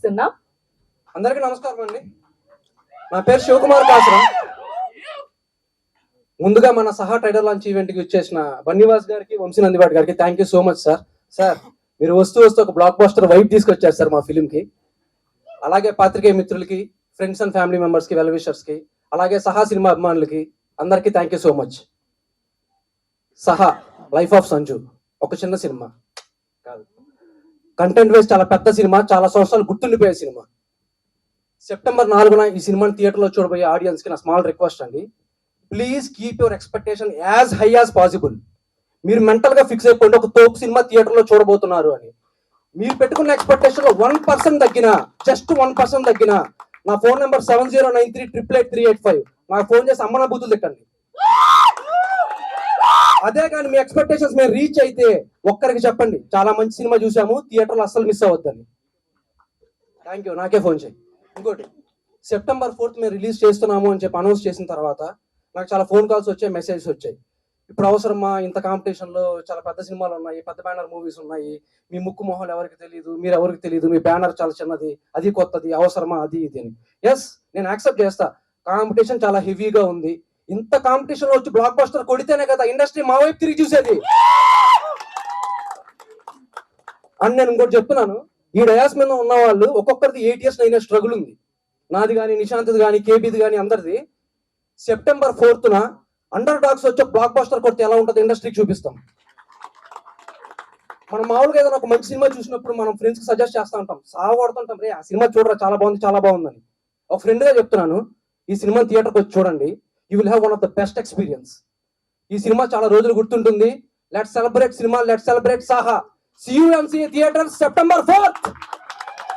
ఆహ్వానిస్తున్నాం. అందరికీ నమస్కారం అండి. నా పేరు శివకుమార్ కాసరా. ముందుగా మన సహా టైటిల్ లాంచ్ ఈవెంట్కి వచ్చేసిన బన్నీవాస్ గారికి, వంశీ నందివాటి గారికి thank you so much sir. Sir మీరు వస్తూ ఒక బ్లాక్ బస్టర్ వైబ్ తీసుకొచ్చారు సార్ మా ఫిలింకి. అలాగే పాత్రికేయ మిత్రులకి, ఫ్రెండ్స్ అండ్ ఫ్యామిలీ మెంబర్స్కి, వెల్ విషర్స్కి, అలాగే సహా సినిమా అభిమానులకి అందరికీ థ్యాంక్ యూ సో మచ్. సహా లైఫ్ ఆఫ్ సంజు ఒక చిన్న సినిమా కాదు, కంటెంట్ వైజ్ చాలా పెద్ద సినిమా, చాలా సంవత్సరాలు గుర్తుండిపోయే సినిమా. సెప్టెంబర్ 4న ఈ సినిమాని థియేటర్లో చూడబోయే ఆడియన్స్కి నా స్మాల్ రిక్వెస్ట్ అండి, please keep your expectation as high as possible. మీరు మెంటల్గా ఫిక్స్ అయిపోండి ఒక తోపు సినిమా థియేటర్లో చూడబోతున్నారు అని. మీరు పెట్టుకున్న ఎక్స్పెక్టేషన్లో 1% తగ్గినా, జస్ట్ 1% తగ్గినా నా ఫోన్ నెంబర్ 7093888385 నాకు ఫోన్ చేసి అమ్మన బూతులు తిట్టండి. అదే కానీ మీ ఎక్స్పెక్టేషన్స్ మేము రీచ్ అయితే ఒక్కరికి చెప్పండి, చాలా మంచి సినిమా చూసాము, థియేటర్లో అస్సలు మిస్ అవ్వద్దని. Thank you. నాకే ఫోన్ చేయి. ఇంకోటి, సెప్టెంబర్ 4th మేము రిలీజ్ చేస్తున్నాము అని చెప్పి అనౌన్స్ చేసిన తర్వాత నాకు చాలా ఫోన్ కాల్స్ వచ్చాయి, మెసేజెస్ వచ్చాయి. ఇప్పుడు అవసరమా, ఇంత కాంపిటీషన్లో చాలా పెద్ద సినిమాలు ఉన్నాయి, పెద్ద బ్యానర్ మూవీస్ ఉన్నాయి, మీ ముక్కు మొహం ఎవరికి తెలియదు, మీరు ఎవరికి తెలియదు, మీ బ్యానర్ చాలా చిన్నది, అది కొత్తది, అవసరమా, అది ఇది అని. ఎస్, నేను యాక్సెప్ట్ చేస్తా, కాంపిటీషన్ చాలా హెవీగా ఉంది. ఇంత కాంపిటీషన్ వచ్చి బ్లాక్ బస్టర్ కొడితేనే కదా ఇండస్ట్రీ మా వైపు తిరిగి చూసేది అని నేను ఇంకోటి చెప్తున్నాను. ఈ డయాస్ మీద ఉన్న వాళ్ళు ఒక్కొక్కరిది 8 years 9 years స్ట్రగుల్ ఉంది. నాది కానీ, నిశాంత్ది కానీ, కేబీది కానీ, అందరిది. సెప్టెంబర్ 4th అండర్ డాగ్స్ వచ్చే బ్లాక్ బస్టర్ కొడితే ఎలా ఉంటుంది ఇండస్ట్రీకి చూపిస్తాం. మనం మామూలుగా ఏదైనా ఒక మంచి సినిమా చూసినప్పుడు మనం ఫ్రెండ్స్కి సజెస్ట్ చేస్తూ ఉంటాం, సాగొడుతుంటాం, రే ఆ సినిమా చూడరా చాలా బాగుంది, చాలా బాగుందని. ఒక ఫ్రెండ్గా చెప్తున్నాను, ఈ సినిమా థియేటర్కి వచ్చి చూడండి, you will have one of the best experience. ఈ సినిమా చాలా రోజులు గుర్తుంటుంది. Let's celebrate cinema, let's celebrate Saha. See you and see theaters September 4th.